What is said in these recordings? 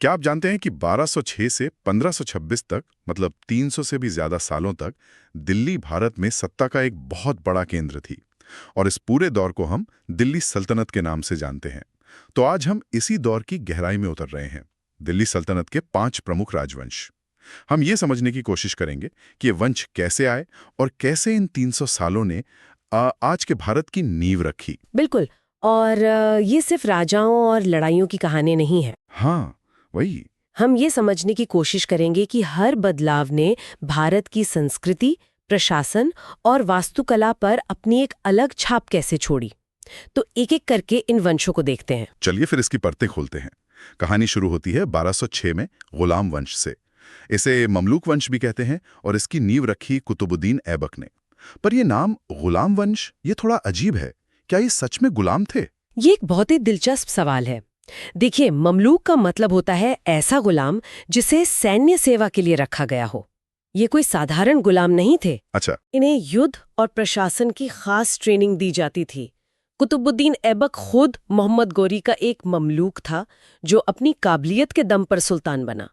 क्या आप जानते हैं कि 1206 से 1526 तक, मतलब 300 से भी ज्यादा सालों तक, दिल्ली भारत में सत्ता का एक बहुत बड़ा केंद्र थी। और इस पूरे दौर को हम दिल्ली सल्तनत के नाम से जानते हैं। तो आज हम इसी दौर की गहराई में उतर रहे हैं। दिल्ली सल्तनत के 5 प्रमुख राजवंश। हम ये समझने की कोशिश करेंगे कि ये वंश कैसे आए और कैसे इन 300 सालों ने आज के भारत की नींव रखी। बिल्कुल। और ये सिर्फ राजाओं और लड़ाइयों की कहानी नहीं है। हाँ, वही। हम ये समझने की कोशिश करेंगे कि हर बदलाव ने भारत की संस्कृति, प्रशासन और वास्तुकला पर अपनी एक अलग छाप कैसे छोड़ी। तो एक एक करके इन वंशों को देखते हैं। चलिए फिर इसकी परतें खोलते हैं। कहानी शुरू होती है 1206 में गुलाम वंश से। इसे ममलूक वंश भी कहते हैं और इसकी नींव रखी कुतुबुद्दीन ऐबक ने। पर यह नाम गुलाम वंश ये थोड़ा अजीब है। क्या ये सच में गुलाम थे? ये एक बहुत ही दिलचस्प सवाल है। देखिए, ममलूक का मतलब होता है ऐसा गुलाम जिसे सैन्य सेवा के लिए रखा गया हो। ये कोई साधारण गुलाम नहीं थे। अच्छा। इन्हें युद्ध और प्रशासन की खास ट्रेनिंग दी जाती थी। कुतुबुद्दीन ऐबक खुद मोहम्मद गोरी का एक ममलूक था जो अपनी काबिलियत के दम पर सुल्तान बना।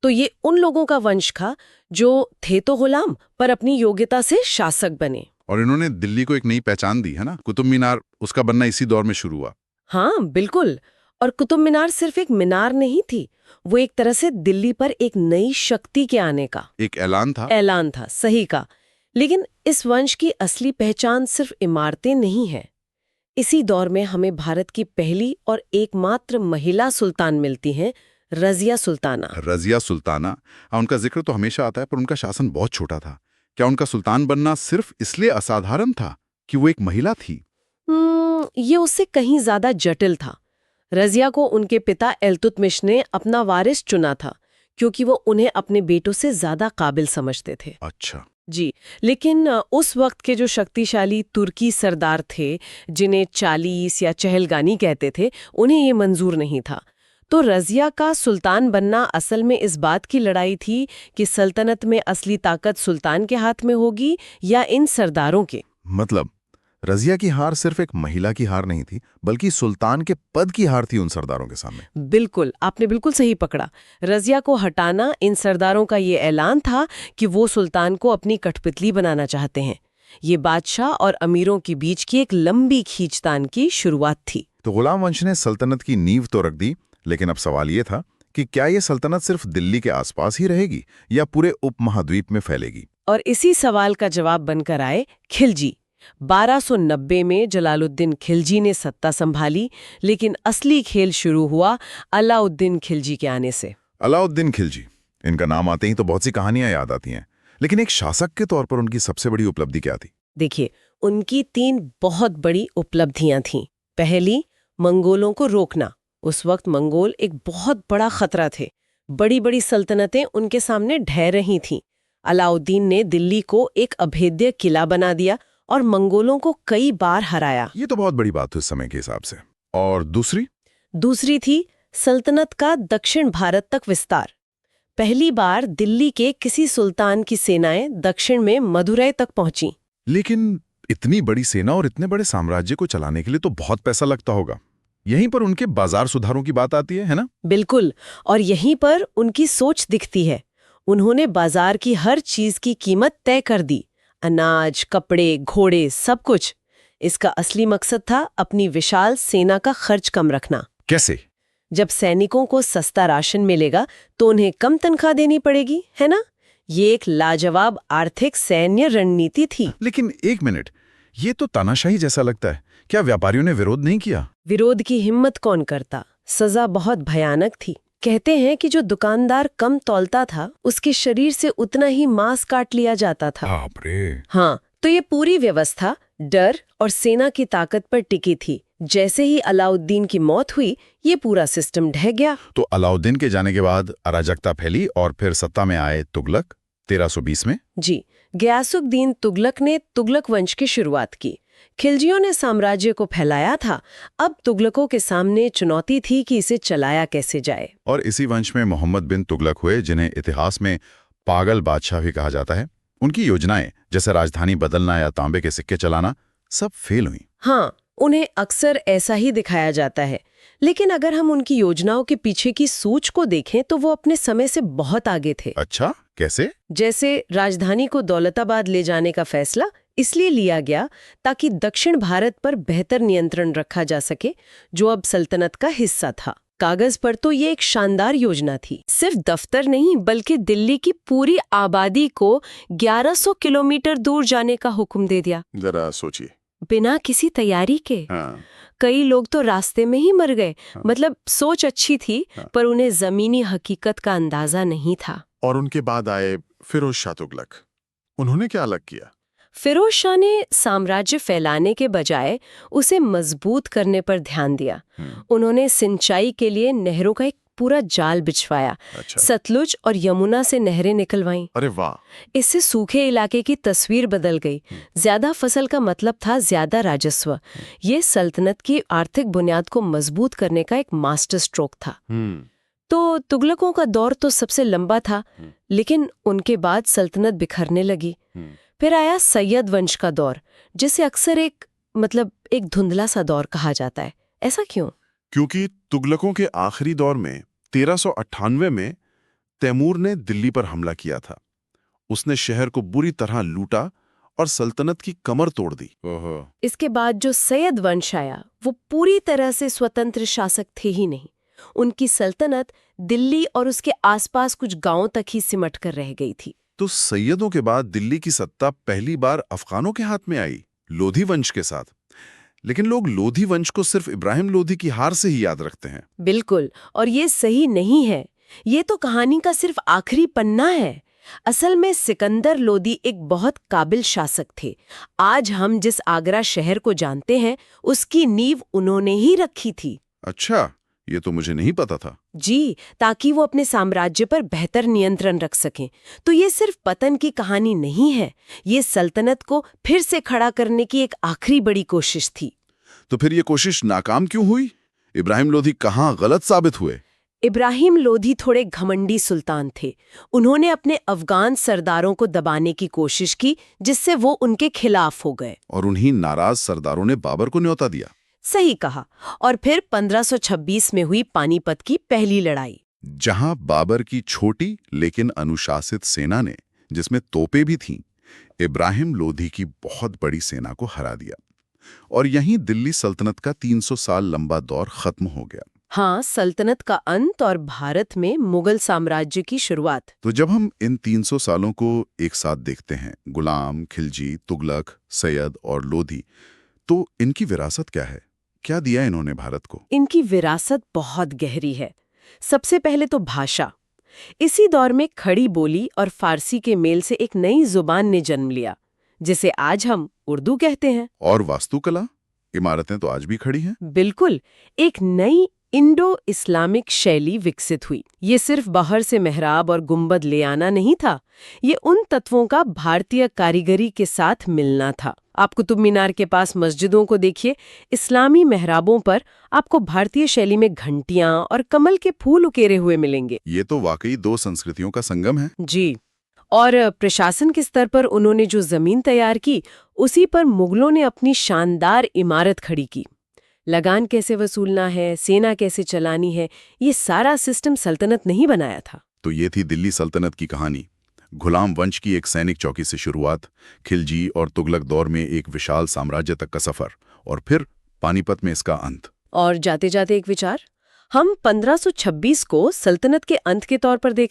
तो ये उन लोगों का वंश था जो थे तो गुलाम पर अपनी योग्यता से शासक बने। और इन्होंने दिल्ली को एक नई पहचान दी, है ना? कुतुब मीनार, उसका बनना इसी दौर में शुरू हुआ। हाँ, बिल्कुल। और कुतुब मीनार सिर्फ एक मीनार नहीं थी, वो एक तरह से दिल्ली पर एक नई शक्ति के आने का एक ऐलान था। ऐलान था, सही का। लेकिन इस वंश की असली पहचान सिर्फ इमारतें नहीं है। इसी दौर में हमें भारत की पहली और एकमात्र महिला सुल्तान मिलती हैं, रजिया सुल्ताना। रजिया सुल्ताना। उनका जिक्र तो हमेशा आता है, पर उनका शासन बहुत छोटा था। क्या उनका सुल्तान बनना सिर्फ इसलिए असाधारण था कि वो एक महिला थी? ये उससे कहीं ज्यादा जटिल था। रजिया को उनके पिता इल्तुतमिश ने अपना वारिस चुना था क्योंकि वो उन्हें अपने बेटों से ज्यादा काबिल समझते थे। अच्छा। जी, लेकिन उस वक्त के जो शक्तिशाली तुर्की सरदार थे, जिन्हें चालीस या चहलगानी कहते थे, उन्हें ये मंजूर नहीं था। तो रजिया का सुल्तान बनना असल में इस बात की लड़ाई थी कि सल्तनत में असली ताकत सुल्तान के हाथ में होगी या इन सरदारों के। मतलब रजिया की हार सिर्फ एक महिला की हार नहीं थी, बल्कि सुल्तान के पद की हार थी उन सरदारों के सामने। बिल्कुल, आपने बिल्कुल सही पकड़ा। रजिया को हटाना इन सरदारों का ये ऐलान था कि वो सुल्तान को अपनी कठपुतली बनाना चाहते हैं। ये बादशाह और अमीरों के बीच की एक लंबी खींचतान की शुरुआत थी। तो गुलाम वंश ने सल्तनत की नींव तो रख दी, लेकिन अब सवाल ये था कि क्या ये सल्तनत सिर्फ दिल्ली के आसपास ही रहेगी या पूरे उपमहाद्वीप में फैलेगी? और इसी सवाल का जवाब बनकर आए खिलजी। 1290 में जलालुद्दीन खिलजी ने सत्ता संभाली, लेकिन असली खेल शुरू हुआ अलाउद्दीन खिलजी के आने से। अलाउद्दीन खिलजी, इनका नाम आते ही तो बहुत सी कहानियां याद आती हैं, लेकिन एक शासक के तौर पर उनकी सबसे बड़ी उपलब्धि क्या थी? देखिए, उनकी 3 बहुत बड़ी उपलब्धियां थीं। पहली, मंगोलों को रोकना। उस वक्त मंगोल एक बहुत बड़ा खतरा थे। बड़ी बड़ी सल्तनतें उनके सामने ढह रही थीं। अलाउद्दीन ने दिल्ली को एक अभेद्य किला बना दिया और मंगोलों को कई बार हराया। ये तो बहुत बड़ी बात है उस समय के हिसाब से। और दूसरी थी सल्तनत का दक्षिण भारत तक विस्तार। पहली बार दिल्ली के किसी सुल्तान की सेनाएं दक्षिण में मदुरै तक पहुंची। लेकिन इतनी बड़ी सेना और इतने बड़े साम्राज्य को चलाने के लिए तो बहुत पैसा लगता होगा। यहीं पर उनके बाजार सुधारों की बात आती है ना? बिल्कुल, और यहीं पर उनकी सोच दिखती है। उन्होंने बाजार की हर चीज की कीमत तय कर दी, अनाज, कपड़े, घोड़े, सब कुछ। इसका असली मकसद था अपनी विशाल सेना का खर्च कम रखना। कैसे? जब सैनिकों को सस्ता राशन मिलेगा तो उन्हें कम तनख्वाह देनी पड़ेगी, है ना? ये एक लाजवाब आर्थिक सैन्य रणनीति थी। लेकिन एक मिनट, ये तो तानाशाही जैसा लगता है। क्या व्यापारियों ने विरोध नहीं किया? विरोध की हिम्मत कौन करता? सजा बहुत भयानक थी। कहते हैं कि जो दुकानदार कम तौलता था, उसके शरीर से उतना ही मांस काट लिया जाता था। बाप रे। हाँ, तो ये पूरी व्यवस्था डर और सेना की ताकत पर टिकी थी। जैसे ही अलाउद्दीन की मौत हुई, ये पूरा सिस्टम ढह गया। तो अलाउद्दीन के जाने के बाद अराजकता फैली और फिर सत्ता में आए तुगलक 1320 में। जी, गयासुद्दीन तुगलक ने तुगलक वंश की शुरुआत की। खिलजियों ने साम्राज्य को फैलाया था। अब तुगलकों के सामने चुनौती थी कि इसे चलाया कैसे जाए। और इसी वंश में मोहम्मद बिन तुगलक हुए, जिन्हें इतिहास में पागल बादशाह भी कहा जाता है। उनकी योजनाएं, जैसे राजधानी बदलना या तांबे के सिक्के चलाना, सब फेल हुई। हाँ, उन्हें अक्सर ऐसा ही दिखाया जाता है। लेकिन अगर हम उनकी योजनाओं के पीछे की सूझ को देखें तो वो अपने समय से बहुत आगे थे। अच्छा, कैसे? जैसे राजधानी को दौलताबाद ले जाने का फैसला इसलिए लिया गया ताकि दक्षिण भारत पर बेहतर नियंत्रण रखा जा सके, जो अब सल्तनत का हिस्सा था। कागज पर तो ये एक शानदार योजना थी। सिर्फ दफ्तर नहीं बल्कि दिल्ली की पूरी आबादी को 1100 किलोमीटर दूर जाने का हुक्म दे दिया, जरा सोचिए। बिना किसी तैयारी के। हाँ। कई लोग तो रास्ते में ही मर गए। मतलब सोच अच्छी थी, पर उन्हें जमीनी हकीकत का अंदाजा नहीं था। और उनके बाद आए फिरोज शाह तुगलक। उन्होंने क्या अलग किया? फिरोज शाह ने साम्राज्य फैलाने के बजाय उसे मजबूत करने पर ध्यान दिया। उन्होंने सिंचाई के लिए नहरों का एक पूरा जाल बिछवाया। अच्छा। सतलुज और यमुना से नहरें निकलवाईं। अरे वाह! इससे सूखे इलाके की तस्वीर बदल गई। ज्यादा फसल का मतलब था ज्यादा राजस्व। ये सल्तनत की आर्थिक बुनियाद को मजबूत करने का एक मास्टर स्ट्रोक था। तो तुगलकों का दौर तो सबसे लंबा था, लेकिन उनके बाद सल्तनत बिखरने लगी। फिर आया सैयद वंश का दौर, जिसे अक्सर एक धुंधला सा दौर कहा जाता है। ऐसा क्यों? क्योंकि तुगलकों के आखिरी दौर में 1398 में तैमूर ने दिल्ली पर हमला किया था। उसने शहर को बुरी तरह लूटा और सल्तनत की कमर तोड़ दी। ओहो। इसके बाद जो सैयद वंश आया वो पूरी तरह से स्वतंत्र शासक थे ही नहीं। उनकी सल्तनत दिल्ली और उसके आसपास कुछ गांवों तक ही सिमट कर रह गई थी। तो सैयदों के बाद दिल्ली की सत्ता पहली बार अफगानों के हाथ में आई, लोधी वंश के साथ। लेकिन लोग लोधी वंश को सिर्फ इब्राहिम लोधी की हार से ही याद रखते हैं। बिल्कुल, और ये सही नहीं है। ये तो कहानी का सिर्फ आखिरी पन्ना है। असल में सिकंदर लोधी एक बहुत काबिल शासक थे। आज हम जिस आगरा शहर को जानते हैं, उसकी नींव उन्होंने ही रखी थी। अच्छा, ये तो मुझे नहीं पता था। जी, ताकि वो अपने साम्राज्य पर बेहतर नियंत्रण रख सकें। तो ये सिर्फ पतन की कहानी नहीं है, ये सल्तनत को फिर से खड़ा करने की एक आखिरी बड़ी कोशिश थी। तो फिर ये कोशिश नाकाम क्यों हुई? इब्राहिम लोधी कहाँ गलत साबित हुए? इब्राहिम लोधी थोड़े घमंडी सुल्तान थे। उन्होंने अपने अफगान सरदारों को दबाने की कोशिश की, जिससे वो उनके खिलाफ हो गए। और उन्हीं नाराज सरदारों ने बाबर को न्योता दिया। सही कहा। और फिर 1526 में हुई पानीपत की पहली लड़ाई, जहां बाबर की छोटी लेकिन अनुशासित सेना ने, जिसमें तोपें भी थीं, इब्राहिम लोधी की बहुत बड़ी सेना को हरा दिया। और यहीं दिल्ली सल्तनत का 300 साल लंबा दौर खत्म हो गया। हाँ, सल्तनत का अंत और भारत में मुगल साम्राज्य की शुरुआत। तो जब हम इन 300 सालों को एक साथ देखते हैं, गुलाम, खिलजी, तुगलक, सैयद और लोधी, तो इनकी विरासत क्या है? क्या दिया इन्होंने भारत को? इनकी विरासत बहुत गहरी है। सबसे पहले तो भाषा। इसी दौर में खड़ी बोली और फारसी के मेल से एक नई जुबान ने जन्म लिया, जिसे आज हम उर्दू कहते हैं। और वास्तुकला? इमारतें तो आज भी खड़ी हैं। बिल्कुल, एक नई इंडो इस्लामिक शैली विकसित हुई। ये सिर्फ बाहर से मेहराब और गुंबद ले आना नहीं था, ये उन तत्वों का भारतीय कारीगरी के साथ मिलना था। आप कुतुब मीनार के पास मस्जिदों को देखिए, इस्लामी मेहराबों पर आपको भारतीय शैली में घंटियां और कमल के फूल उकेरे हुए मिलेंगे। ये तो वाकई दो संस्कृतियों का संगम है। जी। और प्रशासन के स्तर पर उन्होंने जो जमीन तैयार की, उसी पर मुगलों ने अपनी शानदार इमारत खड़ी की। लगान कैसे वसूलना है, सेना कैसे चलानी है, ये सारा सिस्टम सल्तनत नहीं बनाया था। तो ये थी दिल्ली सल्तनत की कहानी। गुलाम वंश की एक सैनिक चौकी से शुरुआत, खिलजी और तुगलक दौर में एक विशाल साम्राज्य तक का सफर, और फिर पानीपत में इसका अंत। और जाते जाते एक विचार, हम 1526 को सल्तनत के अंत के तौर पर देख